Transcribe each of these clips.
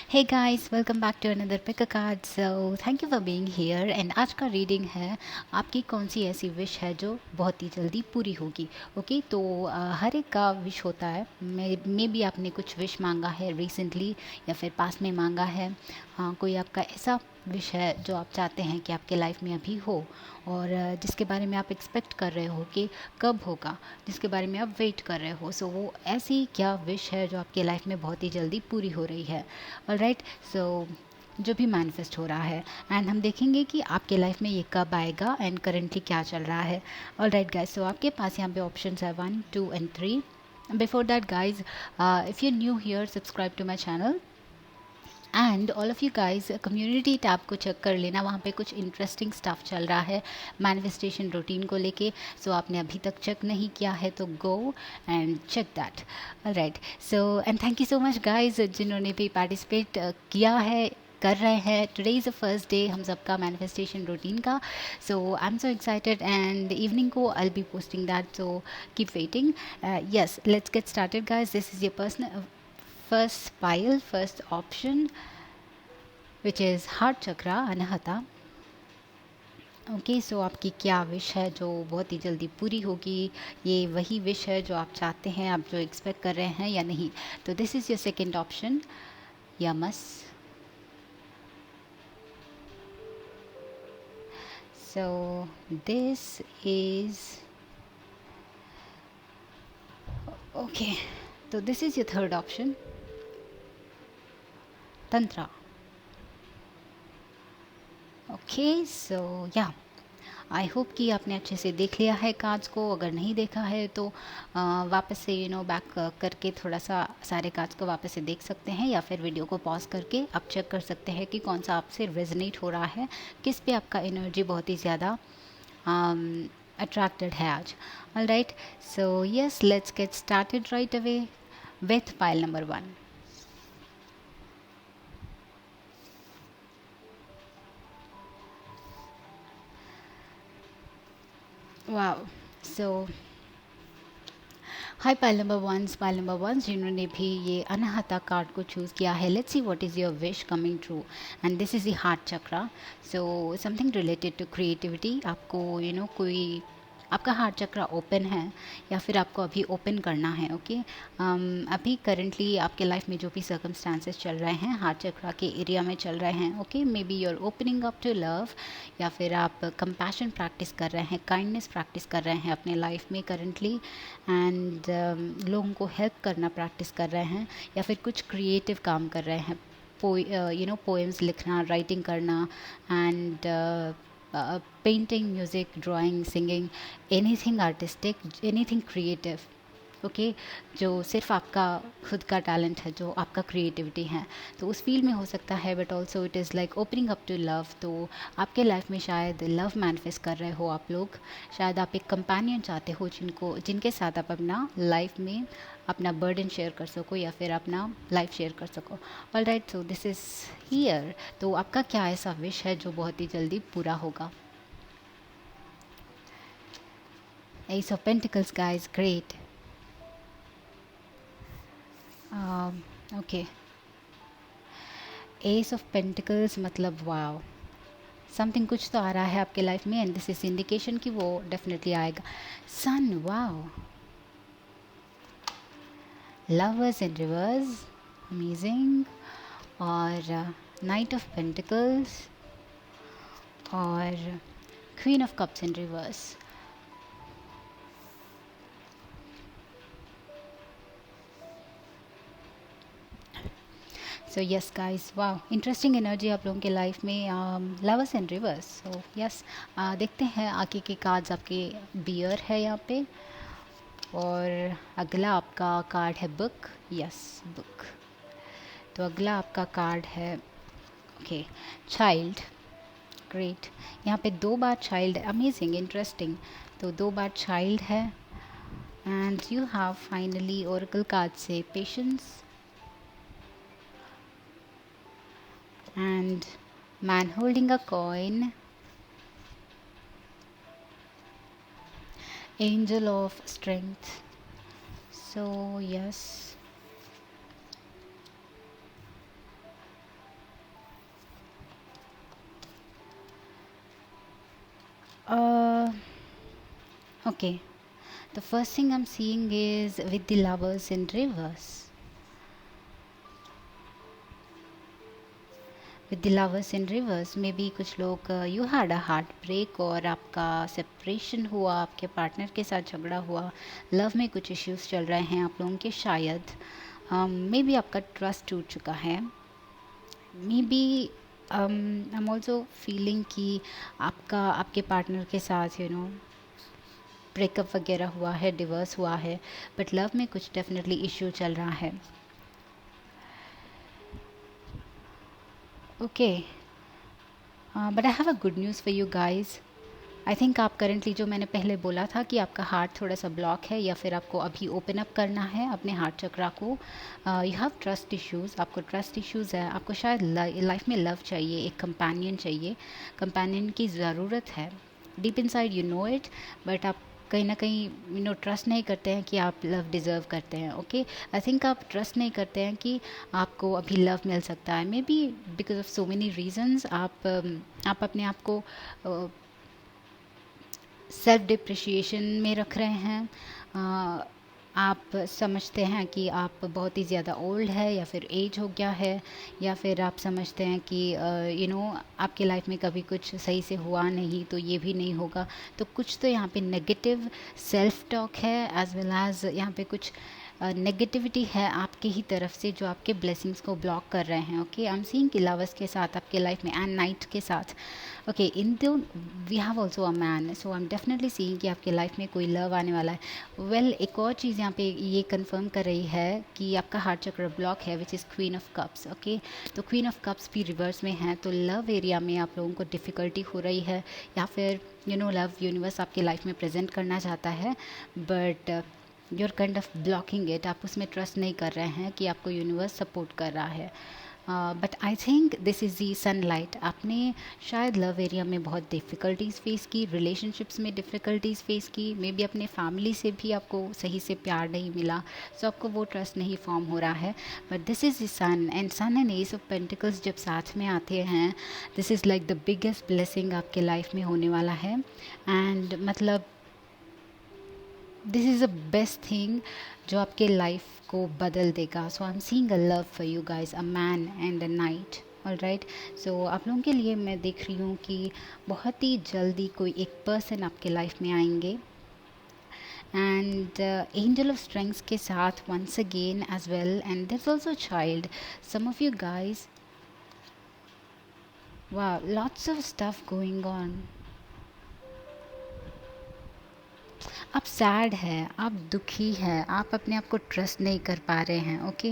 Hey guys, welcome back to another pick a card. So thank you for being here. And आज का reading है आपकी कौन सी ऐसी विश है जो बहुत ही जल्दी पूरी होगी। ओके, तो हर एक का विश होता है। मे भी आपने कुछ विश मांगा है रिसेंटली या फिर पास में मांगा है। हाँ, कोई आपका ऐसा विश है जो आप चाहते हैं कि आपके लाइफ में अभी हो, और जिसके बारे में आप एक्सपेक्ट कर रहे हो कि कब होगा, जिसके बारे में आप वेट कर रहे हो। सो वो ऐसी क्या विश है जो आपके लाइफ में बहुत ही जल्दी पूरी हो रही है। ऑलराइट, सो जो भी मैनिफेस्ट हो रहा है, एंड हम देखेंगे कि आपके लाइफ में ये कब आएगा एंड करेंटली क्या चल रहा है। ऑलराइट गाइज, सो आपके पास यहाँ पे ऑप्शन है 1, 2 and 3। Before that guys, if you new here, subscribe to my channel. And all of you guys, community tab को चेक कर लेना, वहाँ पे कुछ इंटरेस्टिंग स्टफ चल रहा है मैनिफेस्टेशन रूटीन को लेके। सो आपने अभी तक चेक नहीं किया है तो go and check that. Alright, so and thank you so much guys जिन्होंने भी पार्टिसिपेट किया है, कर रहे हैं। Today is the first day हम सबका मैनिफेस्टेशन रूटीन का। So I am so excited, and evening को I be posting that, so keep waiting. Yes, let's get started guys. This is your personal first pile, first option, which is heart chakra, anahata. Okay, so आपकी क्या wish है जो बहुत ही जल्दी पूरी होगी? ये वही विश है जो आप चाहते हैं, आप जो एक्सपेक्ट कर रहे हैं या नहीं? तो this is your second option, yamas. So this is okay, तो this is your third option, tantra. Okay, so या आई होप कि आपने अच्छे से देख लिया है कार्ड्स को। अगर नहीं देखा है तो वापस से बैक करके थोड़ा सा सारे कार्ड्स को वापस से देख सकते हैं, या फिर वीडियो को पॉज करके आप चेक कर सकते हैं कि कौन सा आपसे रेजनेट हो रहा है, किस पे आपका एनर्जी बहुत ही ज़्यादा अट्रैक्टेड है आज। Alright, so yes, let's get started right away with pile number 1। Wow, so hi pile number one जिन्होंने भी ये अनाहता कार्ड को चूज़ किया है। Let's see what is your wish coming true. And this is the heart chakra. So something related to creativity. आपको कोई आपका heart चक्रा open है या फिर आपको अभी ओपन करना है। ओके, अभी करंटली आपके लाइफ में जो भी सर्कमस्टांसेस चल रहे हैं हार्ट चक्रा के एरिया में चल रहे हैं। Okay, maybe your opening up to love, या फिर आप कंपैशन प्रैक्टिस कर रहे हैं, काइंडनेस प्रैक्टिस कर रहे हैं अपने लाइफ में करंटली, एंड लोगों को हेल्प करना प्रैक्टिस कर रहे हैं, या फिर कुछ क्रिएटिव काम कर रहे हैं, पोएम्स लिखना, राइटिंग करना, and painting, music, drawing, singing, anything artistic, anything creative. Okay, जो सिर्फ आपका खुद का टैलेंट है, जो आपका क्रिएटिविटी है, तो उस फील्ड में हो सकता है। But also it is like opening up to love. तो आपके लाइफ में शायद लव मैनिफेस्ट कर रहे हो आप लोग। शायद आप एक कंपेनियन चाहते हो जिनके साथ आप अपना लाइफ में अपना बर्डन शेयर कर सको, या फिर अपना लाइफ शेयर कर सको। Alright, so this is here. तो आपका क्या ऐसा विश है जो बहुत ही जल्दी पूरा होगा? S of pentacles guys, great. Okay, S of pentacles मतलब वाओ, समथिंग कुछ तो आ रहा है आपके लाइफ में, एंड दिस इज इंडिकेशन कि वो डेफिनेटली आएगा। सन, वाओ, लवर्स इन रिवर्स, अमेजिंग। और नाइट ऑफ पेंटिकल्स, और queen of cups in reverse. So yes guys, वाह, इंटरेस्टिंग एनर्जी आप लोगों के लाइफ में, लवर्स इन रिवर्स। सो यस, देखते हैं आगे के कार्ड्स। आपके बियर है यहाँ पे, और अगला आपका कार्ड है बुक। Yes, book. तो अगला आपका कार्ड है ओके, चाइल्ड, ग्रेट। यहाँ पे 2 बार चाइल्ड, अमेजिंग, इंटरेस्टिंग। तो 2 बार चाइल्ड है, and you have finally Oracle card से patience, and man holding a coin, angel of strength. So yes, Uh, okay. The first thing I'm seeing is with the lovers in reverse. With the lovers in reverse, maybe कुछ लोग you had a heartbreak और आपका separation हुआ, आपके partner के साथ झगड़ा हुआ, लव में कुछ इश्यूज चल रहे हैं आप लोगों के शायद, मे बी आपका ट्रस्ट टूट चुका है, maybe I am also feeling कि आपका आपके पार्टनर के साथ ब्रेकअप वगैरह हुआ है, डिवोर्स हुआ है, बट लव में कुछ डेफिनेटली इश्यू चल रहा है. Okay, but I have a good news for you guys. I think आप करेंटली, जो मैंने पहले बोला था कि आपका हार्ट थोड़ा सा ब्लॉक है या फिर आपको अभी ओपन अप करना है अपने हार्ट चक्रा को, यू हैव ट्रस्ट इश्यूज़, आपको ट्रस्ट इश्यूज़ है, आपको शायद लाइफ में लव चाहिए, एक कंपेनियन चाहिए, कंपेनियन की ज़रूरत है. Deep inside you know it, but आप कहीं ना कहीं ट्रस्ट नहीं करते हैं कि आप लव डिज़र्व करते हैं. ओके, आई थिंक आप ट्रस्ट नहीं करते हैं कि आपको अभी लव मिल सकता है. May be because of so many reasons आप अपने आप को सेल्फ डिप्रिशिएशन में रख रहे हैं. आप समझते हैं कि आप बहुत ही ज़्यादा ओल्ड है या फिर एज हो गया है, या फिर आप समझते हैं कि आपके लाइफ में कभी कुछ सही से हुआ नहीं तो ये भी नहीं होगा. तो कुछ तो यहाँ पे नेगेटिव सेल्फ टॉक है, एज वेल एज यहाँ पे कुछ नेगेटिविटी है आपके ही तरफ से जो आपके ब्लेसिंग्स को ब्लॉक कर रहे हैं. ओके, आई एम सीइंग कि लवर्स के साथ आपके लाइफ में एंड नाइट के साथ. ओके, इन दो we have also a man, so I am definitely seeing कि आपके लाइफ में कोई लव आने वाला है. वेल, एक और चीज़ यहाँ पे ये कंफर्म कर रही है कि आपका हार्ट चक्र ब्लॉक है, which is queen of cups. Okay, तो क्वीन ऑफ कप्स भी रिवर्स में है, तो लव एरिया में आप लोगों को डिफ़िकल्टी हो रही है, या फिर लव यूनिवर्स आपके लाइफ में प्रेजेंट करना चाहता है, but you are kind of blocking it. आप उसमें ट्रस्ट नहीं कर रहे हैं कि आपको यूनिवर्स सपोर्ट कर रहा है. But I think this is the sunlight. आपने शायद लव एरिया में बहुत डिफ़िकल्टीज़ फेस की, रिलेशनशिप्स में डिफ़िकल्टीज़ फेस की, मे बी अपने फैमिली से भी आपको सही से प्यार नहीं मिला, सो आपको वो ट्रस्ट नहीं फॉर्म हो रहा है. But this is the sun, and sun and ace of pentacles जब साथ में आते हैं, this is like the biggest blessing आपके लाइफ में होने वाला है. एंड मतलब this is a best thing जो आपके लाइफ को बदल देगा. So I am seeing a love for you guys, a man and a knight. Alright, so आप लोगों के लिए मैं देख रही हूँ कि बहुत ही जल्दी कोई एक पर्सन आपके लाइफ में आएंगे, एंड एंजल ऑफ स्ट्रेंग्थ के साथ once again as well, and there is also child. Some of you guys, वाह, lots of stuff going on. आप सैड है, आप दुखी हैं, आप अपने आप को ट्रस्ट नहीं कर पा रहे हैं. ओके,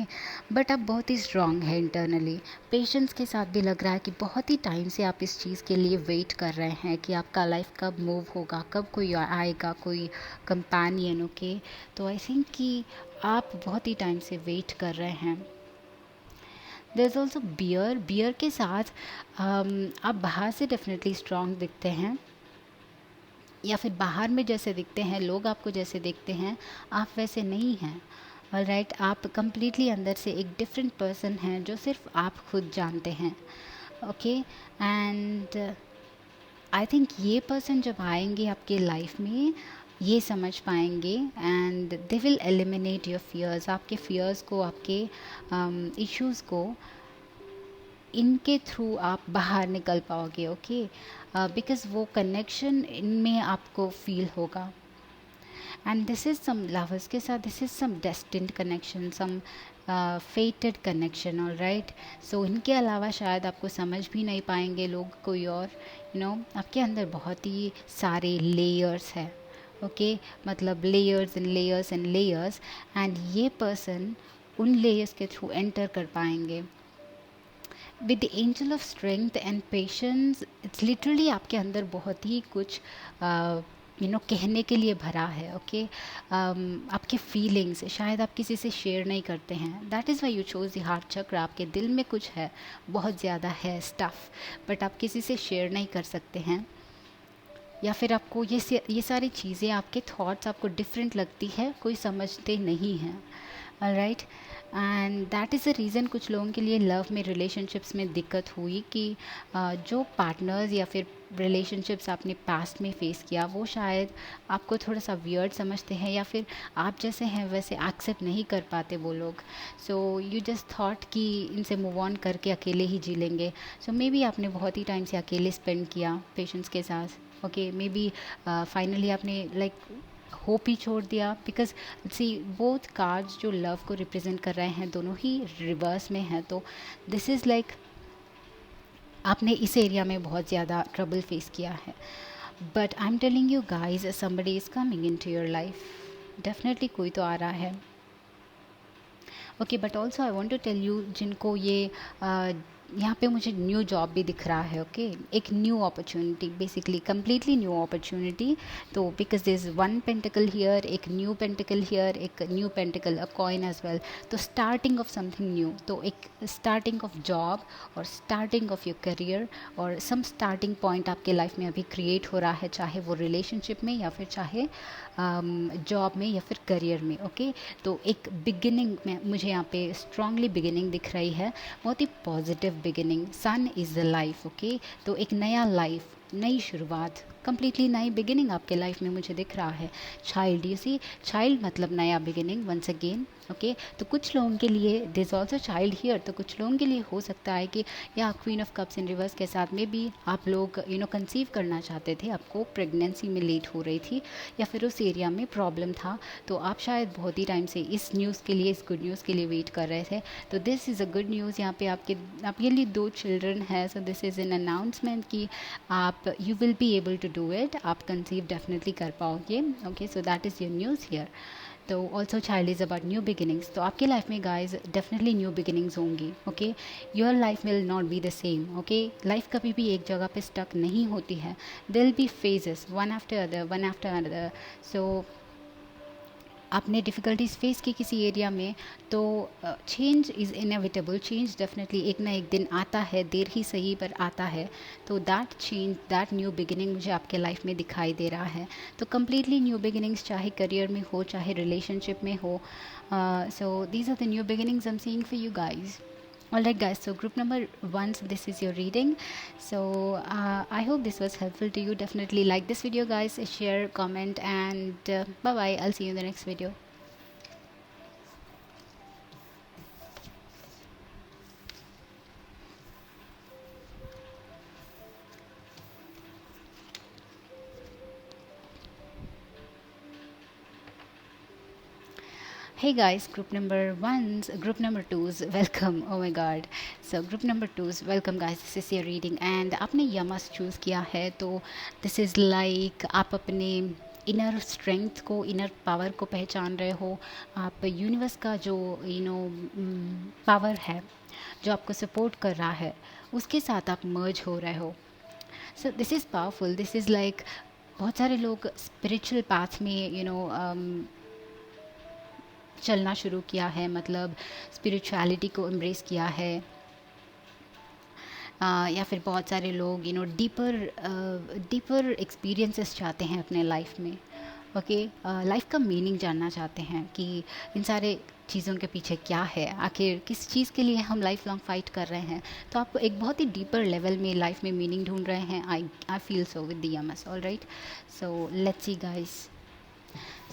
बट आप बहुत ही स्ट्रांग है इंटरनली. पेशेंस के साथ भी लग रहा है कि बहुत ही टाइम से आप इस चीज़ के लिए वेट कर रहे हैं कि आपका लाइफ कब मूव होगा, कब कोई आएगा, कोई कंपेनियन. ओके, तो आई थिंक कि आप बहुत ही टाइम से वेट कर रहे हैं. There is also bear. Bear के साथ आप बाहर से डेफिनेटली स्ट्रांग दिखते हैं, या फिर बाहर में जैसे दिखते हैं, लोग आपको जैसे देखते हैं, आप वैसे नहीं हैं. ऑलराइट, आप कंप्लीटली अंदर से एक डिफरेंट पर्सन हैं जो सिर्फ आप खुद जानते हैं. ओके, एंड आई थिंक ये पर्सन जब आएंगे आपके लाइफ में, ये समझ पाएंगे, and they will eliminate your fears. आपके फियर्स को, आपके इश्यूज़ को, इनके थ्रू आप बाहर निकल पाओगे. ओके, बिकॉज वो कनेक्शन इनमें आपको फील होगा. And this is some lovers के साथ, this is some destined connection, some fated connection. All right, so इनके अलावा शायद आपको समझ भी नहीं पाएंगे लोग कोई और. आपके अंदर बहुत ही सारे लेयर्स है. ओके, मतलब layers and layers and layers, and ये पर्सन उन लेयर्स के थ्रू एंटर कर पाएंगे. With the angel of strength and patience, it's literally आपके अंदर बहुत ही कुछ कहने के लिए भरा है. ओके, आपके फीलिंग्स शायद आप किसी से शेयर नहीं करते हैं. That is why you chose the heart चक्र. आपके दिल में कुछ है, बहुत ज़्यादा है स्टफ़, बट आप किसी से शेयर नहीं कर सकते हैं, या फिर आपको ये सारी चीज़ें, आपके थॉट्स आपको डिफरेंट लगती है, कोई समझते नहीं हैं. Alright, and that is a reason कुछ लोगों के लिए लव में, रिलेशनशिप्स में दिक्कत हुई कि जो पार्टनर्स या फिर रिलेशनशिप्स आपने पास्ट में फ़ेस किया वो शायद आपको थोड़ा सा वियर्ड समझते हैं, या फिर आप जैसे हैं वैसे एक्सेप्ट नहीं कर पाते वो लोग। सो यू जस्ट थॉट कि इनसे मूव ऑन करके अकेले ही जी लेंगे। सो मे बी आपने बहुत ही टाइम से अकेले स्पेंड किया पेशेंट्स के साथ। ओके, मे बी फाइनली आपने लाइक होप ही छोड़ दिया, बिकॉज सी बोथ कार्ड्स जो लव को रिप्रेजेंट कर रहे हैं दोनों ही रिवर्स में हैं। तो दिस इज़ लाइक आपने इस एरिया में बहुत ज़्यादा ट्रबल फेस किया है। But I am telling you guys, somebody is coming in to your life, definitely कोई तो आ रहा है। Okay, but also I want to tell you जिनको ये यहाँ पे मुझे न्यू जॉब भी दिख रहा है। ओके, एक new opportunity, basically completely new opportunity. तो because this is one pentacle here, एक न्यू पेंटिकल हियर, एक new pentacle, a coin as well. तो स्टार्टिंग ऑफ समथिंग न्यू, तो एक स्टार्टिंग ऑफ जॉब और स्टार्टिंग ऑफ योर करियर, और some starting point आपके life में अभी क्रिएट हो रहा है, चाहे वो रिलेशनशिप में या फिर चाहे जॉब में या फिर करियर में। ओके, तो एक बिगिनिंग में मुझे यहाँ पे स्ट्रांगली बिगिनिंग दिख रही है, बहुत ही positive beginning. Sun is the life. Okay, तो एक नया लाइफ, नई शुरुआत, कंप्लीटली नई बिगिनिंग आपके लाइफ में मुझे दिख रहा है। चाइल्ड, यू सी, चाइल्ड मतलब नया बिगिनिंग वंस अगेन। ओके, तो कुछ लोगों के लिए दिस ऑल्सो चाइल्ड हियर, तो कुछ लोगों के लिए हो सकता है कि या queen of cups in reverse के साथ में भी आप लोग कंसीव करना चाहते थे, आपको प्रेगनेंसी में लेट हो रही थी या फिर उस एरिया में प्रॉब्लम था, तो आप शायद बहुत ही टाइम से इस न्यूज़ के लिए, इस गुड न्यूज़ के लिए वेट कर रहे थे। तो this is a good news. यहाँ पे आपके लिए 2 चिल्ड्रन है। So this is an announcement कि आप you will be able to do it, आप कंसीव डेफिनेटली कर पाओगे। Okay, so that is your news here. तो also child is about new beginnings. तो आपके लाइफ में गाइज डेफिनेटली न्यू बिगिनिंग्स होंगी। Okay, your life will not be the same. Okay, life कभी भी एक जगह पे स्टक नहीं होती है, there will be phases, one after other, one after other. So आपने डिफ़िकल्टीज फेस की किसी एरिया में, तो change is inevitable. Change definitely एक ना एक दिन आता है, देर ही सही पर आता है। तो that change, that new beginning मुझे आपके लाइफ में दिखाई दे रहा है। तो कम्प्लीटली न्यू बिगिनिंग्स, चाहे करियर में हो चाहे रिलेशनशिप में हो। So these are the new beginnings I am seeing for you guys. Alright guys, so group number 1, so this is your reading. So I hope this was helpful to you. Definitely like this video guys, share, comment, and bye bye. I'll see you in the next video. Hey guys, group number 1's, group number 2's, welcome. Oh my god. So group number 2's, welcome guys. This is your reading and आपने यमस choose किया है, तो this is like आप अपने inner strength को, inner power को पहचान रहे हो। आप यूनिवर्स का जो पावर है, जो आपको सपोर्ट कर रहा है, उसके साथ आप मर्ज हो रहे हो। सो this is powerful. This is like बहुत सारे लोग स्पिरिचुअल पाथ में चलना शुरू किया है, मतलब स्पिरिचुअलिटी को एम्ब्रेस किया है। या फिर बहुत सारे लोग डीपर एक्सपीरियंसेस चाहते हैं अपने लाइफ में। ओके, लाइफ का मीनिंग जानना चाहते हैं कि इन सारे चीज़ों के पीछे क्या है, आखिर किस चीज़ के लिए हम लाइफ लॉन्ग फाइट कर रहे हैं। तो आप एक बहुत ही डीपर लेवल में लाइफ में मीनिंग ढूंढ रहे हैं। I feel so with the यमस। All right, so let's see guys.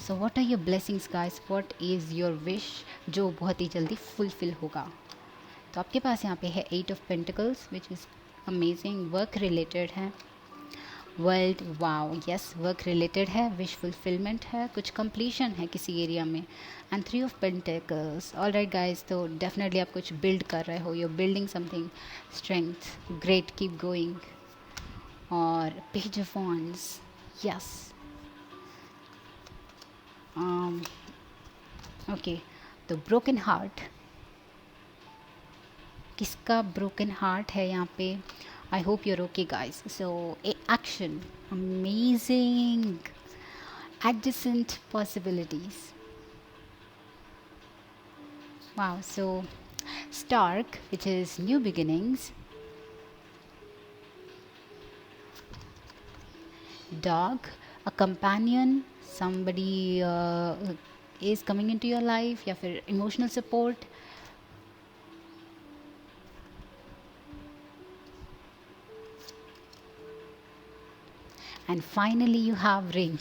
So what are your blessings guys, what is your wish जो बहुत ही जल्दी फुलफिल होगा। तो आपके पास यहाँ पे है 8 of pentacles, which is amazing, work related है। World, wow, yes, work related है, विश फुलफिलमेंट है, कुछ कंप्लीशन है किसी एरिया में। And 3 of pentacles. All right guys, तो डेफिनेटली आप कुछ बिल्ड कर रहे हो, you are building something, strength, great, keep going. और page of wands, yes. Okay, तो ब्रोकन हार्ट, किसका ब्रोकन हार्ट है यहाँ पे? I hope you're okay guys. So action, amazing, adjacent possibilities. Wow, so Stark, which is new beginnings. Dog, a companion, somebody is coming into your life, या फिर emotional support. And finally you have ring.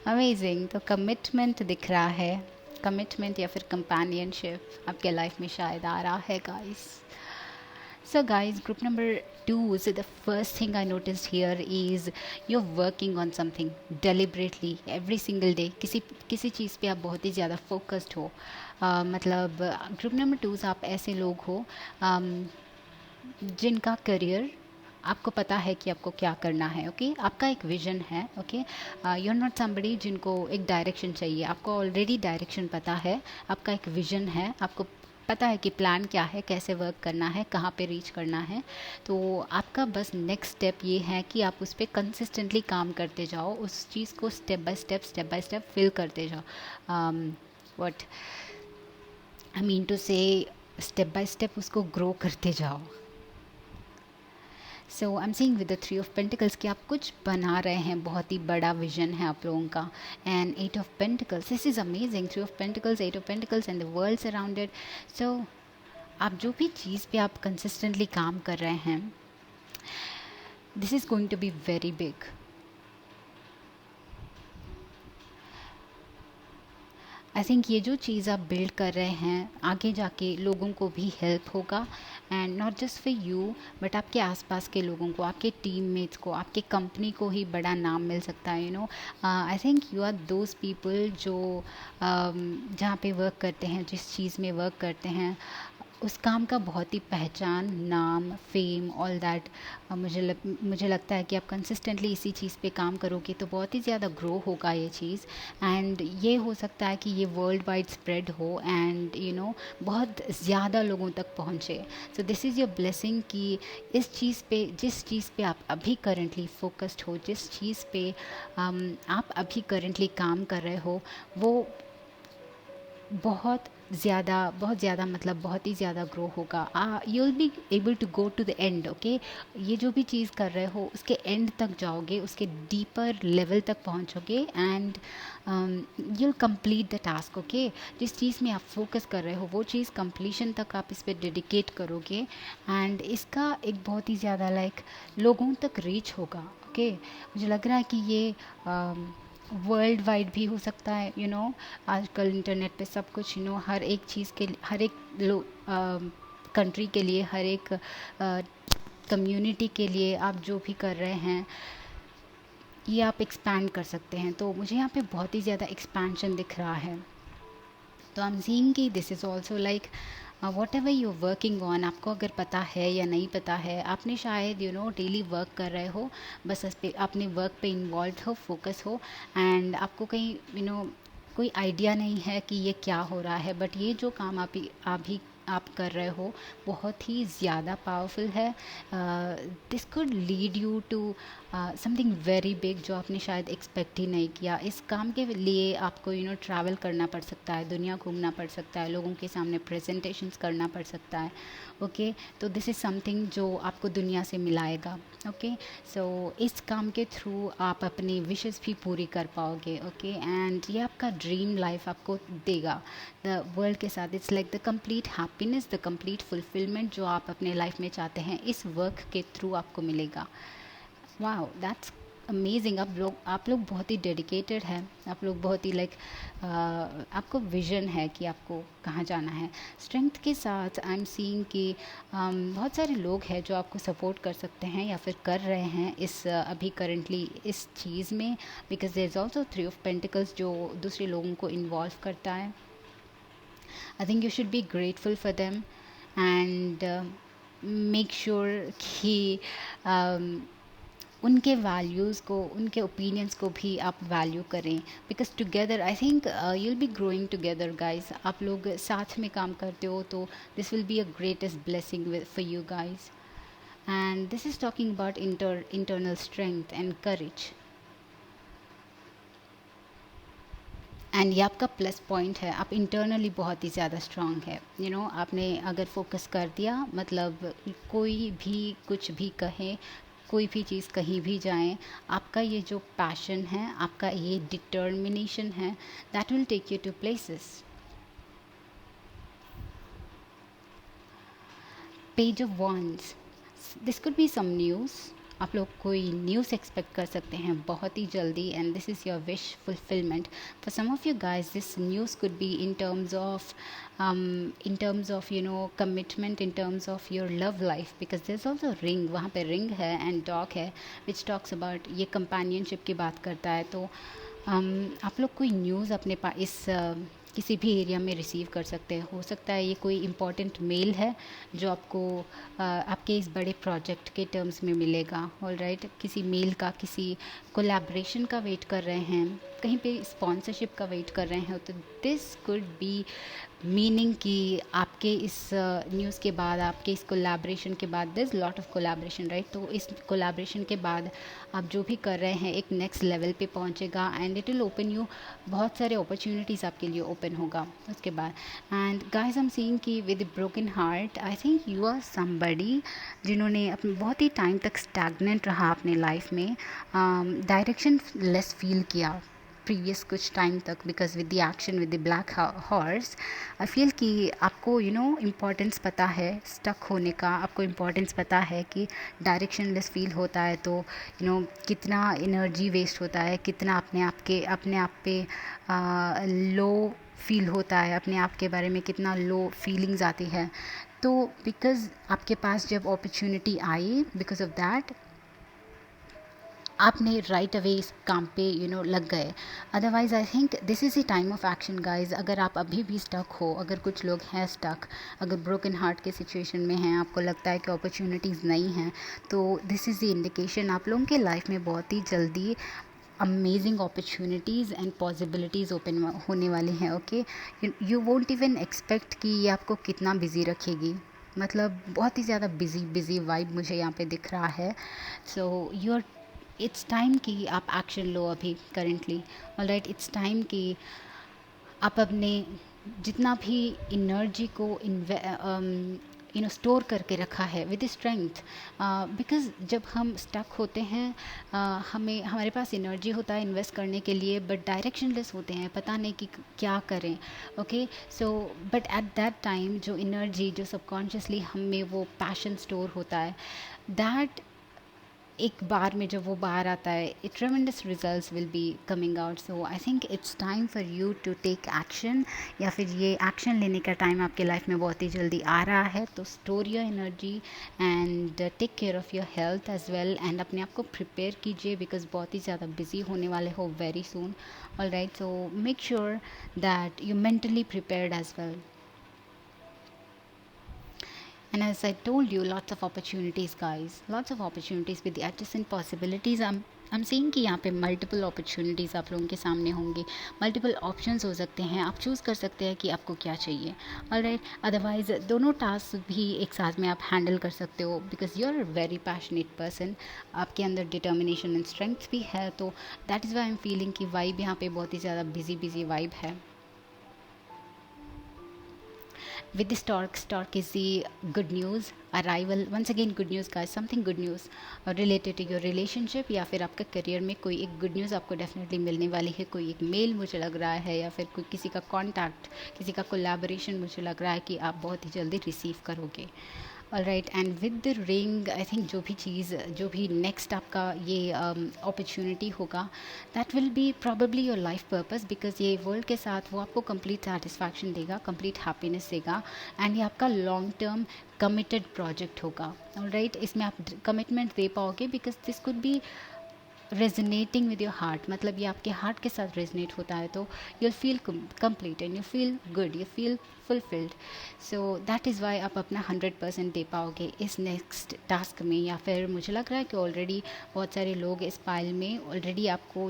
Amazing. तो commitment दिख रहा है, commitment या फिर companionship आपके life में शायद आ रहा है guys. So guys, group number 2, so the first thing I noticed here is you're working on something deliberately every single day. किसी किसी चीज़ पे आप बहुत ही ज़्यादा फोकस्ड हो। मतलब ग्रुप नंबर 2 आप ऐसे लोग हो जिनका करियर आपको पता है कि आपको क्या करना है। ओके आपका एक विजन है। Okay you are not somebody जिनको एक डायरेक्शन चाहिए, आपको ऑलरेडी डायरेक्शन पता है, आपका एक विजन है, आपको पता है कि प्लान क्या है, कैसे वर्क करना है, कहाँ पे रीच करना है। तो आपका बस नेक्स्ट स्टेप ये है कि आप उस पर कंसिस्टेंटली काम करते जाओ, उस चीज़ को स्टेप बाय स्टेप फिल करते जाओ। What I mean to say step by step उसको ग्रो करते जाओ। So I am seeing with the 3 of pentacles कि आप कुछ बना रहे हैं, बहुत ही बड़ा विजन है आप लोगों का। And 8 of pentacles, this is amazing. 3 of pentacles, 8 of pentacles and the world surrounded. So आप जो भी चीज़ पे आप कंसिस्टेंटली काम कर रहे हैं, this is going to be very big. I think ये जो चीज़ आप बिल्ड कर रहे हैं आगे जाके लोगों को भी हेल्प होगा। And not just for you but आपके आसपास के लोगों को, आपके टीममेट्स को, आपके कंपनी को ही बड़ा नाम मिल सकता है। You know I think you are those people जो जहाँ पे वर्क करते हैं, जिस चीज़ में वर्क करते हैं, उस काम का बहुत ही पहचान, नाम, फेम, ऑल दैट मुझे लगता है कि आप कंसिस्टेंटली इसी चीज़ पे काम करोगे तो बहुत ही ज़्यादा ग्रो होगा ये चीज़। एंड ये हो सकता है कि ये वर्ल्ड वाइड स्प्रेड हो एंड यू नो बहुत ज़्यादा लोगों तक पहुँचे। सो दिस इज़ योर ब्लेसिंग कि इस चीज़ पे, जिस चीज़ पे आप अभी करंटली फोकस्ड हो, जिस चीज़ पे आप अभी करंटली काम कर रहे हो, वो बहुत ज़्यादा मतलब बहुत ही ज़्यादा ग्रो होगा। You will be able to go to the end. Okay ये जो भी चीज़ कर रहे हो उसके एंड तक जाओगे, उसके डीपर लेवल तक पहुंचोगे and you will complete the task. Okay जिस चीज़ में आप फोकस कर रहे हो वो चीज़ कंप्लीशन तक आप इस पर डेडिकेट करोगे एंड इसका एक बहुत ही ज़्यादा लोगों तक रीच होगा। ओके मुझे लग रहा है कि ये वर्ल्ड वाइड भी हो सकता है। यू नो आजकल इंटरनेट पे सब कुछ, यू नो हर एक चीज़ के, हर एक कंट्री के लिए, हर एक कम्युनिटी के लिए आप जो भी कर रहे हैं ये आप एक्सपैंड कर सकते हैं। तो मुझे यहाँ पे बहुत ही ज़्यादा एक्सपेंशन दिख रहा है। तो आई एम सीइंग कि this is also what ever you working on, आपको अगर पता है या नहीं पता है, आपने शायद यू नो डेली वर्क कर रहे हो, बस इस पे अपने वर्क पे इन्वॉल्व हो, फोकस हो एंड आपको कहीं यू नो कोई आइडिया नहीं है कि ये क्या हो रहा है। बट ये जो काम आप कर रहे हो बहुत ही ज़्यादा पावरफुल है। This could lead you to something very big जो आपने शायद एक्सपेक्ट ही नहीं किया। इस काम के लिए आपको यू नो ट्रैवल करना पड़ सकता है, दुनिया घूमना पड़ सकता है, लोगों के सामने प्रेजेंटेशंस करना पड़ सकता है। ओके तो दिस इज़ समथिंग जो आपको दुनिया से मिलाएगा। ओके सो इस काम के थ्रू आप अपनी विशेस भी पूरी कर पाओगे। ओके एंड ये आपका ड्रीम लाइफ आपको देगा द वर्ल्ड के साथ। It's like the complete happiness, the complete fulfilment जो आप अपने लाइफ में चाहते हैं इस वर्क के थ्रू आपको मिलेगा। Wow that's amazing. आप लोग बहुत ही डेडिकेटेड हैं, आप लोग बहुत ही आपको विजन है कि आपको कहाँ जाना है। स्ट्रेंथ के साथ आई एम सीइंग कि बहुत सारे लोग हैं जो आपको सपोर्ट कर सकते हैं या फिर कर रहे हैं इस अभी करंटली इस चीज़ में, because there is also 3 of pentacles जो दूसरे लोगों को इन्वॉल्व करता है। I think you should be grateful for them and make sure कि उनके वैल्यूज़ को, उनके ओपिनियंस को भी आप वैल्यू करें। Because together I think you will B growing together guys. आप लोग साथ में काम करते हो तो this will be a greatest blessing for you guys. And this is talking about internal strength and courage. And ये आपका प्लस पॉइंट है, आप इंटरनली बहुत ही ज़्यादा स्ट्रांग है। यू नो आपने अगर फोकस कर दिया, मतलब कोई भी कुछ भी कहे, कोई भी चीज़ कहीं भी जाए, आपका ये जो पैशन है, आपका ये डिटर्मिनेशन है, that will take you to places. Page of wands, this could be some news, आप लोग कोई न्यूज़ एक्सपेक्ट कर सकते हैं बहुत ही जल्दी, and this is your wish fulfilment. For some of you guys this news could be in terms of commitment, in terms of your love life, because there's also ring, वहाँ पे ring है and dog है, which talks about ये companionship की बात करता है. तो आप लोग कोई न्यूज़ अपने पास इस किसी भी एरिया में रिसीव कर सकते हैं. हो सकता है ये कोई इम्पॉर्टेंट मेल है जो आपको आपके इस बड़े प्रोजेक्ट के टर्म्स में मिलेगा. ऑल राइट, किसी मेल का, किसी कोलैबोरेशन का वेट कर रहे हैं, कहीं पे स्पॉन्सरशिप का वेट कर रहे हैं. तो दिस कुड बी मीनिंग कि आपके इस न्यूज़ के बाद, आपके इस कोलैबोरेशन के बाद, this lot of collaboration right, तो इस कोलैबोरेशन के बाद आप जो भी कर रहे हैं एक नेक्स्ट लेवल पे पहुंचेगा, and it will open you, बहुत सारे अपॉर्चुनिटीज़ आपके लिए ओपन होगा उसके बाद. And guys I am seeing कि with broken heart I think you are somebody जिन्होंने अपने बहुत ही टाइम तक स्टैग्नेंट रहा अपने लाइफ में, डायरेक्शन लेस फील किया प्रीवियस कुछ टाइम तक, because with the action with the black horse I feel कि आपको इम्पोर्टेंस पता है स्टक होने का, आपको इम्पोर्टेंस पता है कि डायरेक्शनलेस फील होता है तो कितना एनर्जी वेस्ट होता है, कितना अपने आप पे लो फील होता है, अपने आप के बारे में कितना लो फीलिंग्स आती है. तो बिकॉज आपके पास जब opportunity I, because of that आपने राइट अवे इस काम पे लग गए. Otherwise I think this is the time of action guys. अगर आप अभी भी स्टक हो, अगर कुछ लोग हैं स्टक, अगर ब्रोकन हार्ट के सिचुएशन में हैं, आपको लगता है कि अपॉर्चुनिटीज़ नहीं हैं, तो दिस इज़ द इंडिकेशन आप लोगों के लाइफ में बहुत ही जल्दी amazing opportunities and possibilities open होने वाली हैं. Okay, you won't even expect कि ये आपको कितना बिजी रखेगी, मतलब बहुत ही ज़्यादा बिजी वाइब मुझे यहाँ पे दिख रहा है. सो इट्स टाइम कि आप एक्शन लो अभी करेंटली. ऑलराइट, इट्स टाइम कि आप अपने जितना भी एनर्जी को स्टोर करके रखा है विद स्ट्रेंथ, बिकॉज जब हम स्टक होते हैं हमें हमारे पास एनर्जी होता है इन्वेस्ट करने के लिए, बट डायरेक्शनलेस होते हैं, पता नहीं कि क्या करें. Okay, so but at that time जो एनर्जी, जो सबकॉन्शियसली हम में वो पैशन स्टोर होता है, दैट एक बार में जब वो बाहर आता है, tremendous results will be coming out. So I think it's time for you to take action, या फिर ये एक्शन लेने का टाइम आपके लाइफ में बहुत ही जल्दी आ रहा है. तो store your energy and take care of your health as well, and अपने आप को प्रिपेयर कीजिए, बिकॉज बहुत ही ज़्यादा बिजी होने वाले हो very soon. All right, so make sure that you mentally prepared as well. And as I told you, lots of opportunities, guys. Lots of opportunities with the adjacent possibilities. I'm seeing कि यहाँ पे multiple opportunities आप लोगों के सामने होंगी, multiple options हो सकते हैं, आप चूज़ कर सकते हैं कि आपको क्या चाहिए. ऑलराइट, अदरवाइज दोनों टास्क भी एक साथ में आप हैंडल कर सकते हो, because you are a very passionate person. आपके अंदर डिटर्मिनेशन एंड स्ट्रेंथ भी है, तो that is why I am feeling कि वाइब यहाँ पे बहुत ही ज़्यादा बिजी वाइब है. With the stork is the good news arrival. Once again good news guys, something good news related to your relationship, या फिर आपका करियर में कोई एक गुड न्यूज़ आपको डेफिनेटली मिलने वाली है. कोई एक मेल मुझे लग रहा है, या फिर कोई किसी का कॉन्टैक्ट, किसी का कोलैबोरेशन मुझे लग रहा है कि आप बहुत ही जल्दी रिसीव करोगे. All right, and with the ring I think जो भी नेक्स्ट आपका ये अपॉर्चुनिटी होगा, that will be probably your life purpose, because ये वर्ल्ड के साथ वो आपको कंप्लीट सेटिस्फैक्शन देगा, कंप्लीट हैप्पीनेस देगा, एंड ये आपका लॉन्ग टर्म कमिटेड प्रोजेक्ट होगा. ऑल राइट, इसमें आप कमिटमेंट दे पाओगे, because this could B resonating with your heart, मतलब ये आपके हार्ट के साथ रेजनेट होता है, तो you'll feel complete and you feel good, you feel fulfilled. So that is why आप अपना 100% दे पाओगे इस नेक्स्ट टास्क में. या फिर मुझे लग रहा है कि ऑलरेडी बहुत सारे लोग इस पाइल में ऑलरेडी आपको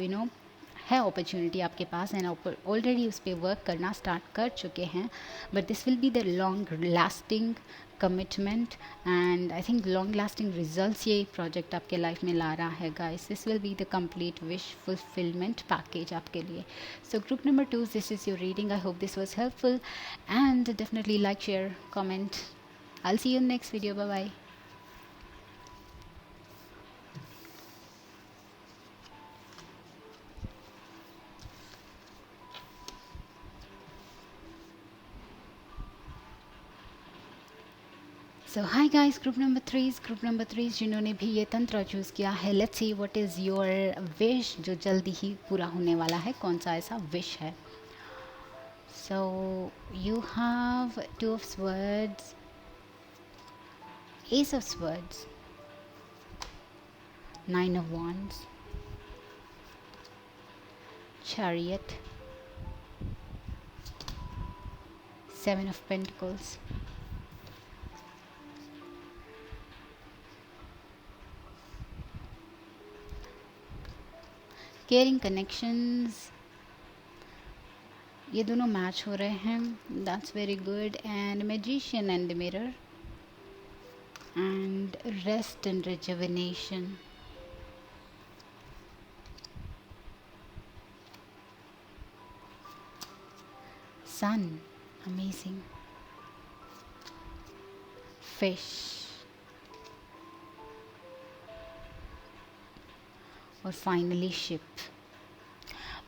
है अपॉर्चुनिटी आपके पास, एंड ऑलरेडी उस पर वर्क करना स्टार्ट कर चुके हैं. But this will be the long lasting commitment, and I think long lasting results ये प्रोजेक्ट आपके लाइफ में ला रहा है guys. This will be the complete wish fulfilment package आपके लिए. सो group number 2, this is your reading. I hope this was helpful, and definitely like, share, comment. I'll see you in the next video. Bye bye. So hi guys, group number 3 जिन्होंने भी ये तंत्र choose किया है, let's see what is your wish जो जल्दी ही पूरा होने वाला है, कौन सा ऐसा विश है. So you have two of swords, S of swords, 9 of wands, chariot, 7 of pentacles, caring connections. ये दोनों मैच हो रहे हैं, that's very good. And magician and the mirror, and rest and rejuvenation. Sun, amazing. Fish. और finally ship.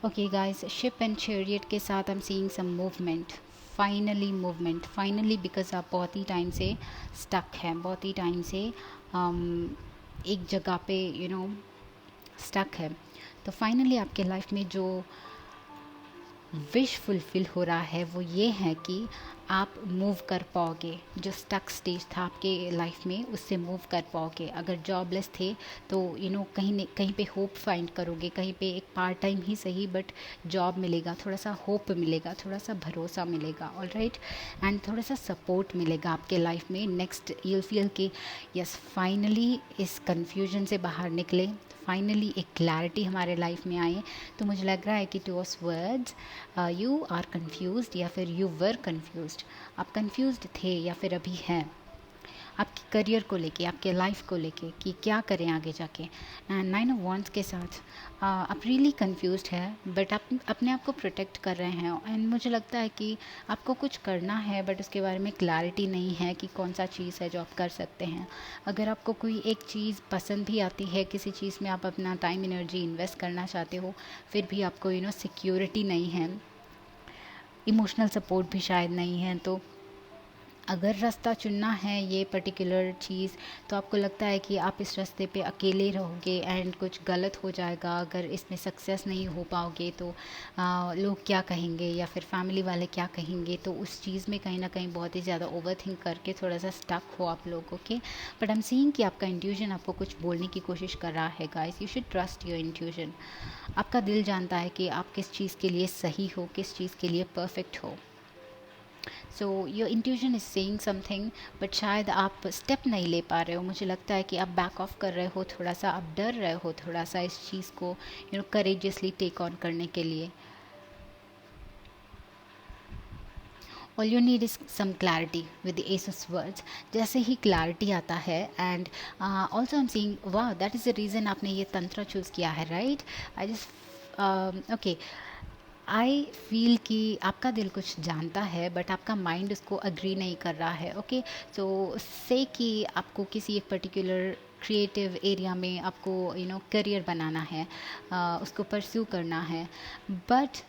Okay guys, ship and chariot के साथ I am seeing some movement. Finally because आप बहुत ही टाइम से stuck हैं, बहुत ही time से एक जगह पे स्टक है. तो फाइनली आपके लाइफ में जो विश फुलफिल हो रहा है वो ये है कि आप मूव कर पाओगे. जो स्टक स्टेज था आपके लाइफ में उससे मूव कर पाओगे. अगर जॉबलेस थे तो कहीं पे होप फाइंड करोगे, कहीं पे एक पार्ट टाइम ही सही बट जॉब मिलेगा, थोड़ा सा होप मिलेगा, थोड़ा सा भरोसा मिलेगा. All right. एंड थोड़ा सा सपोर्ट मिलेगा आपके लाइफ में. नेक्स्ट यूल फील कि यस, फाइनली इस कन्फ्यूजन से बाहर निकले, फाइनली एक क्लैरिटी हमारे लाइफ में आए. तो मुझे लग रहा है कि two of words, you are confused या फिर यू वर कन्फ्यूज्ड. आप कन्फ्यूज्ड थे या फिर अभी हैं आपके करियर को लेके, आपके लाइफ को लेके कि क्या करें आगे जाके. एंड 9 of wands के साथ आप रियली कन्फ्यूज्ड है बट आप अपने आप को प्रोटेक्ट कर रहे हैं. एंड मुझे लगता है कि आपको कुछ करना है बट उसके बारे में क्लैरिटी नहीं है कि कौन सा चीज़ है जो आप कर सकते हैं. अगर आपको कोई एक चीज़ पसंद भी आती है, किसी चीज़ में आप अपना टाइम एनर्जी इन्वेस्ट करना चाहते हो, फिर भी आपको सिक्योरिटी नहीं है, इमोशनल सपोर्ट भी शायद नहीं है. तो अगर रास्ता चुनना है ये पर्टिकुलर चीज़, तो आपको लगता है कि आप इस रास्ते पे अकेले रहोगे एंड कुछ गलत हो जाएगा. अगर इसमें सक्सेस नहीं हो पाओगे तो लोग क्या कहेंगे या फिर फैमिली वाले क्या कहेंगे. तो उस चीज़ में कहीं ना कहीं बहुत ही ज़्यादा ओवर थिंक करके थोड़ा सा स्टक हो आप लोग. Okay, but I am seeing कि आपका इंट्यूशन आपको कुछ बोलने की कोशिश कर रहा है. Guys, you should trust your intuition. आपका दिल जानता है कि आप किस चीज़ के लिए सही हो, किस चीज़ के लिए परफेक्ट हो. So your intuition is saying something but शायद आप स्टेप नहीं ले पा रहे हो. मुझे लगता है कि आप बैक ऑफ कर रहे हो, थोड़ा सा आप डर रहे हो, थोड़ा सा इस चीज़ को करेजियसली टेक ऑन करने के लिए. All you need is some clarity with the ace of swords. जैसे ही क्लैरिटी आता है and also I am seeing, वाह, दैट इज़ द रीज़न आपने ये तंत्र चूज़ किया है, right. I just okay, I feel कि आपका दिल कुछ जानता है बट आपका माइंड उसको अग्री नहीं कर रहा है. ओके, सो से कि आपको किसी एक पर्टिकुलर क्रिएटिव एरिया में आपको करियर बनाना है, उसको परस्यू करना है. बट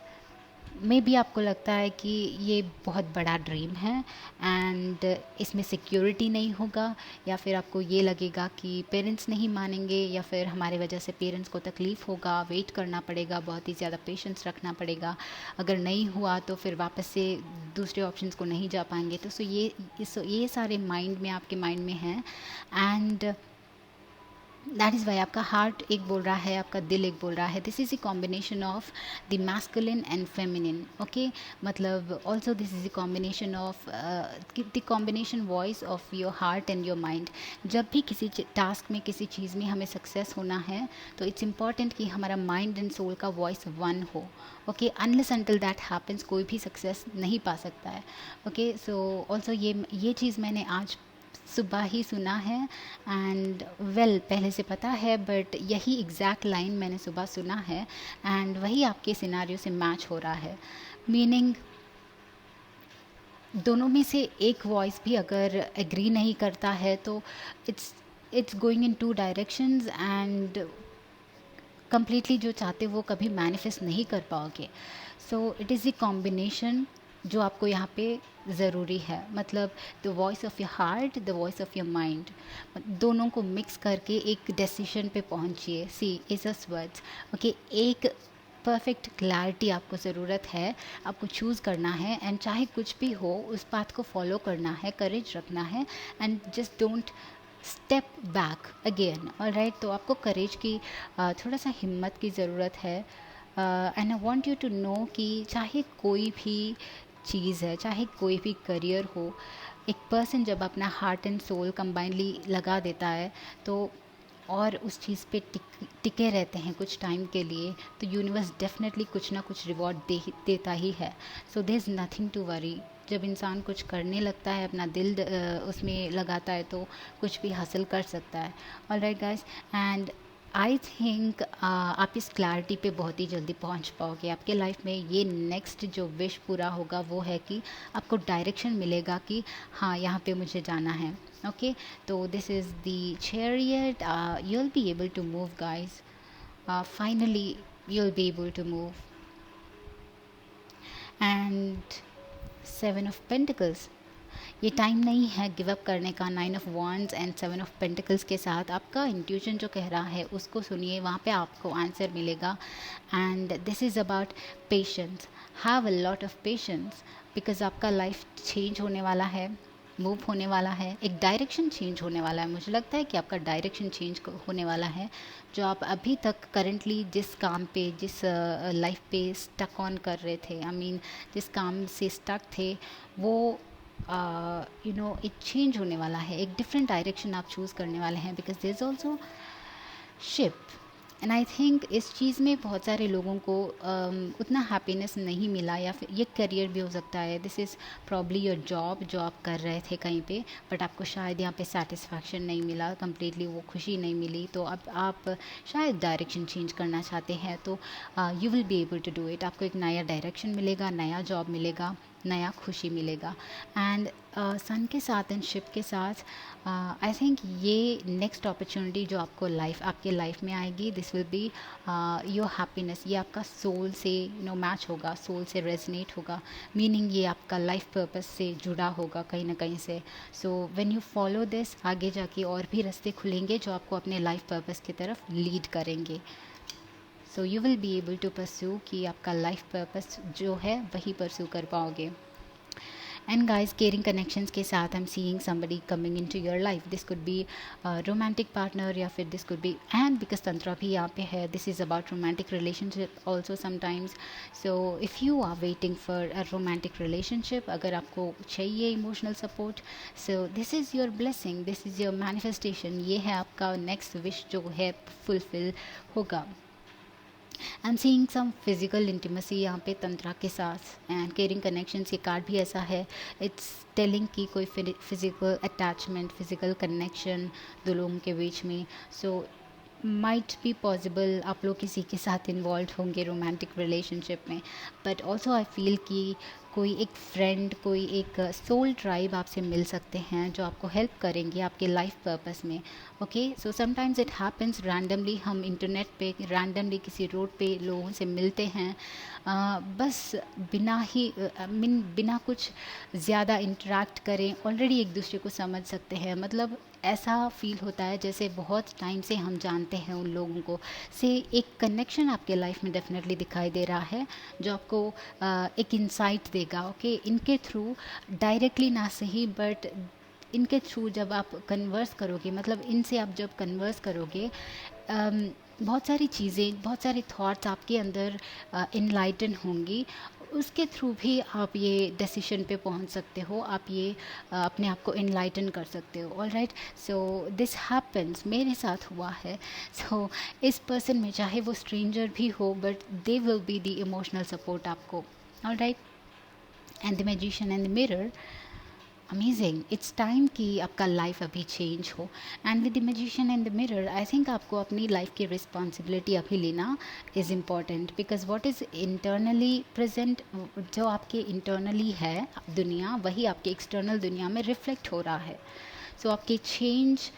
मे बी आपको लगता है कि ये बहुत बड़ा ड्रीम है एंड इसमें सिक्योरिटी नहीं होगा, या फिर आपको ये लगेगा कि पेरेंट्स नहीं मानेंगे या फिर हमारे वजह से पेरेंट्स को तकलीफ़ होगा, वेट करना पड़ेगा, बहुत ही ज़्यादा पेशेंस रखना पड़ेगा. अगर नहीं हुआ तो फिर वापस से दूसरे ऑप्शंस को नहीं जा पाएंगे. तो ये सारे माइंड में, आपके माइंड में हैं. एंड दैट इज़ वाई आपका हार्ट एक बोल रहा है, आपका दिल एक बोल रहा है. This is a combination of the masculine and feminine. Okay, मतलब also this is a combination of the combination voice of your heart and your mind. जब भी किसी टास्क में, किसी चीज़ में हमें सक्सेस होना है तो इट्स इम्पॉर्टेंट कि हमारा माइंड एंड सोल का वॉइस वन हो. Okay, unless until that happens कोई भी सक्सेस नहीं पा सकता है. ओके, सो ऑल्सो ये चीज़ मैंने आज सुबह ही सुना है एंड पहले से पता है बट यही एग्जैक्ट लाइन मैंने सुबह सुना है एंड वही आपके सिनारियो से मैच हो रहा है. मीनिंग दोनों में से एक वॉइस भी अगर एग्री नहीं करता है तो it's going in two directions and completely जो चाहते वो कभी मैनिफेस्ट नहीं कर पाओगे. So it is a combination जो आपको यहाँ पे ज़रूरी है, मतलब the voice of your heart, the voice of your mind, दोनों को मिक्स करके एक डिसीजन पे पहुँचिए। See is us words, okay. एक परफेक्ट क्लैरिटी आपको ज़रूरत है, आपको चूज़ करना है, एंड चाहे कुछ भी हो उस बात को फॉलो करना है, करेज रखना है, and just don't step back again. Alright, तो आपको करेज की थोड़ा सा हिम्मत की ज़रूरत है। And I want you to know कि चाहे कोई भी चीज़ है, चाहे कोई भी करियर हो, एक पर्सन जब अपना हार्ट एंड सोल कंबाइनली लगा देता है तो और उस चीज़ पे टिके रहते हैं कुछ टाइम के लिए, तो यूनिवर्स डेफिनेटली कुछ ना कुछ रिवॉर्ड देता ही है। So there is nothing to worry. जब इंसान कुछ करने लगता है, अपना दिल उसमें लगाता है, तो कुछ भी हासिल कर सकता है। Alright guys, and I think आप इस क्लैरिटी पे बहुत ही जल्दी पहुंच पाओगे। आपके लाइफ में ये नेक्स्ट जो विश पूरा होगा वो है कि आपको डायरेक्शन मिलेगा कि हाँ, यहाँ पे मुझे जाना है। ओके, तो this is the chariot, you will be able to move guys, finally you will be able to move. And 7 of pentacles, ये टाइम नहीं है गिव अप करने का। 9 of wands and 7 of pentacles के साथ आपका इंट्यूशन जो कह रहा है उसको सुनिए, वहाँ पे आपको आंसर मिलेगा। And this is about patience, have a lot of patience, because आपका लाइफ चेंज होने वाला है, मूव होने वाला है, एक डायरेक्शन चेंज होने वाला है। मुझे लगता है कि आपका डायरेक्शन चेंज होने वाला है। जो आप अभी तक करंटली जिस काम पे, जिस लाइफ पे स्टक ऑन कर रहे थे, आई मीन जिस काम से स्टक थे, वो एक चेंज होने वाला है, एक डिफरेंट डायरेक्शन आप चूज़ करने वाले हैं, because there is also ship. And I think इस चीज़ में बहुत सारे लोगों को उतना हैप्पीनेस नहीं मिला, या फिर ये करियर भी हो सकता है, this is probably your job जो आप कर रहे थे कहीं पे, बट आपको शायद यहाँ पे सेटिस्फैक्शन नहीं मिला, कम्प्लीटली वो खुशी नहीं मिली, तो अब आप शायद डायरेक्शन चेंज करना चाहते हैं, तो you will be able to do it. आपको एक नया डायरेक्शन मिलेगा, नया जॉब मिलेगा, नया खुशी मिलेगा। एंड सन के साथ एंड शिप के साथ आई थिंक ये नेक्स्ट अपॉर्चुनिटी जो आपको आपके लाइफ में आएगी, this will be your happiness. ये आपका सोल से मैच होगा, सोल से रेजनेट होगा, मीनिंग ये आपका लाइफ पर्पस से जुड़ा होगा कहीं ना कहीं से। So when you follow this, आगे जाके और भी रास्ते खुलेंगे जो आपको अपने लाइफ पर्पस की तरफ लीड करेंगे। So you will be able to pursue, कि आपका लाइफ पर्पस जो है वही परस्यू कर पाओगे। एंड गाइस, केयरिंग कनेक्शंस के साथ I am seeing somebody coming into your life, this could be romantic partner, या फिर this could be, and because तंत्रा भी यहाँ पे है, this is about romantic relationship also sometimes. So if you are waiting for a romantic relationship, अगर आपको चाहिए emotional support, so this is your blessing, this is your manifestation, ये है आपका नेक्स्ट विश जो है फुलफिल होगा। I am seeing some physical intimacy यहाँ पे तंत्रा के साथ, एंड केयरिंग कनेक्शंस, ये कार्ड भी ऐसा है, इट्स टेलिंग कि कोई फिजिकल अटैचमेंट, फिजिकल कनेक्शन दो लोगों के बीच में। सो माइट बी पॉसिबल आप लोग किसी के साथ इन्वॉल्व होंगे रोमांटिक रिलेशनशिप में, बट ऑल्सो आई फील कि कोई एक फ्रेंड, कोई एक सोल ट्राइब आपसे मिल सकते हैं जो आपको हेल्प करेंगे आपके लाइफ पर्पस में। Okay, so sometimes it happens randomly, हम इंटरनेट पे रैंडमली किसी रोड पे लोगों से मिलते हैं, बस बिना कुछ ज़्यादा इंटरेक्ट करें ऑलरेडी एक दूसरे को समझ सकते हैं। मतलब ऐसा फील होता है जैसे बहुत टाइम से हम जानते हैं उन लोगों को, से एक कनेक्शन आपके लाइफ में डेफिनेटली दिखाई दे रहा है जो आपको एक इंसाइट देगा। ओके, इनके थ्रू डायरेक्टली ना सही, बट इनके थ्रू जब आप कन्वर्स करोगे, मतलब इनसे आप जब कन्वर्स करोगे, बहुत सारी चीज़ें, बहुत सारे थॉट्स आपके अंदर इनलाइटन होंगी, उसके थ्रू भी आप ये डिसीजन पे पहुंच सकते हो, आप ये अपने आप को इनलाइटन कर सकते हो। ऑलराइट, सो दिस हैपन्स, मेरे साथ हुआ है। सो इस पर्सन में चाहे वो स्ट्रेंजर भी हो, but they will be the emotional support आपको। All right, and the magician and the mirror, amazing, it's time कि आपका लाइफ अभी चेंज हो। And with the magician and the mirror, I think आपको अपनी लाइफ की रिस्पॉन्सिबिलिटी अभी लेना is important, because what is internally present, जो आपके इंटरनली है दुनिया, वही आपके एक्सटर्नल दुनिया में रिफ्लेक्ट हो रहा है। सो आपके चेंज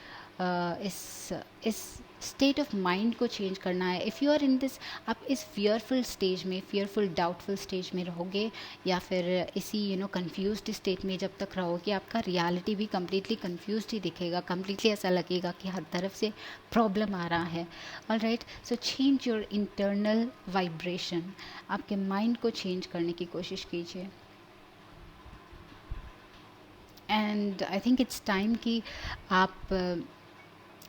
इस स्टेट ऑफ माइंड को चेंज करना है। If you are in this, आप इस फियरफुल स्टेज में, फियरफुल डाउटफुल स्टेज में रहोगे, या फिर इसी कंफ्यूज्ड स्टेट में जब तक रहोगे, आपका रियलिटी भी कम्प्लीटली कन्फ्यूज्ड ही दिखेगा, कम्प्लीटली ऐसा लगेगा कि हर तरफ से प्रॉब्लम आ रहा है। Alright, so change your internal vibration, आपके माइंड को चेंज करने की कोशिश कीजिए। And I think it's time कि आप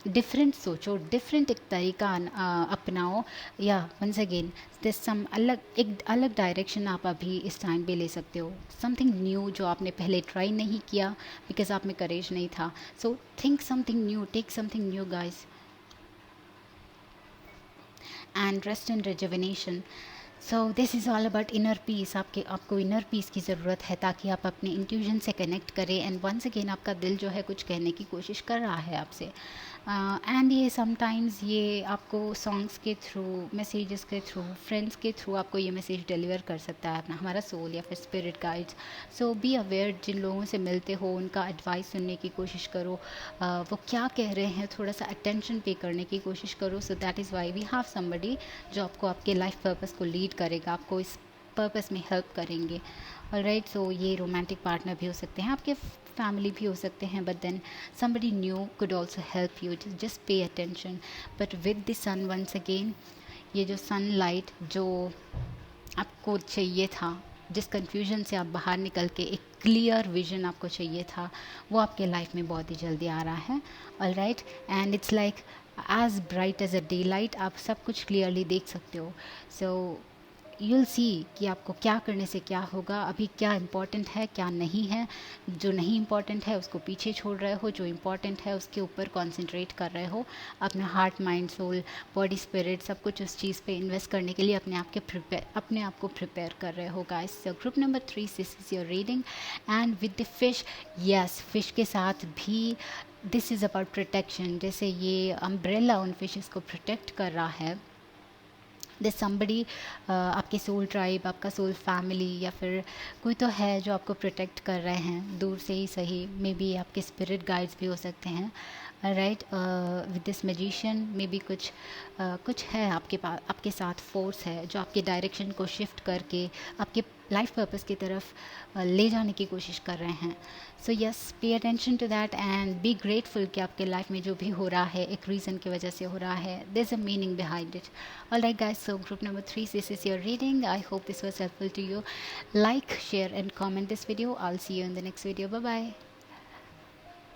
डिफरेंट सोचो, डिफरेंट एक तरीका अपनाओ, या वंस अगेन दिस सम एक अलग डायरेक्शन आप अभी इस टाइम पे ले सकते हो, समथिंग न्यू जो आपने पहले ट्राई नहीं किया बिकॉज आप में करेज नहीं था। So think something new, take something new guys, and rest and rejuvenation. So this is all about inner peace. आपको इनर पीस की ज़रूरत है ताकि आप अपने इंट्यूजन से कनेक्ट करें, एंड वंस अगेन आपका दिल जो है कुछ कहने की कोशिश कर रहा है आपसे। एंड ये समटाइम्स ये आपको सॉन्ग्स के थ्रू, मैसेजेस के थ्रू, फ्रेंड्स के थ्रू आपको ये मैसेज डिलीवर कर सकता है अपना हमारा सोल या फिर spirit guides. So be aware, जिन लोगों से मिलते हो उनका एडवाइस सुनने की कोशिश करो, वो क्या कह रहे हैं थोड़ा सा अटेंशन पे करने की कोशिश करो। So that is why we have somebody जो आपको आपके लाइफ पर्पस को लीड करेगा, आपको इस पर्पस में हेल्प करेंगे। ऑलराइट, सो ये रोमांटिक पार्टनर भी हो सकते हैं, आपके फैमिली भी हो सकते हैं, but then somebody new could also help you, just pay attention. But with the sun, once again, ये जो सनलाइट जो आपको चाहिए था, जिस कन्फ्यूजन से आप बाहर निकल के एक क्लियर विजन आपको चाहिए था, वो आपके लाइफ में बहुत ही जल्दी आ रहा है। Alright, and it's like as bright as a day light, आप सब कुछ क्लियरली देख सकते हो। सो यूल सी कि आपको क्या करने से क्या होगा, अभी क्या इम्पोर्टेंट है क्या नहीं है। जो नहीं इम्पोर्टेंट है उसको पीछे छोड़ रहे हो, जो इम्पोर्टेंट है उसके ऊपर कॉन्सेंट्रेट कर रहे हो, अपना heart, mind, soul, body, spirit सब कुछ उस चीज़ पे इन्वेस्ट करने के लिए अपने आप को प्रिपेयर कर रहे हो guys. So group number 3, this is your reading, and with the fish, yes, fish के साथ भी दिस इज़ अबाउट प्रोटेक्शन। जैसे ये अम्ब्रेला उन फिशेस को प्रोटेक्ट कर रहा है, दिस समबडी, आपके सोल ट्राइब, आपका सोल फैमिली, या फिर कोई तो है जो आपको प्रोटेक्ट कर रहे हैं, दूर से ही सही, मे बी आपके स्पिरिट गाइड्स भी हो सकते हैं। Right, with this magician may be कुछ है आपके पास, आपके साथ फोर्स है जो आपके डायरेक्शन को शिफ्ट करके आपके लाइफ पर्पस की तरफ ले जाने की कोशिश कर रहे हैं। So yes, pay attention to that and be grateful कि आपके लाइफ में जो भी हो रहा है एक रीज़न की वजह से हो रहा है, there is a meaning behind it. Alright guys, so group number 3, this is your reading. I hope this was helpful to you. Like, share and comment this video. I'll see you in the next video. Bye bye.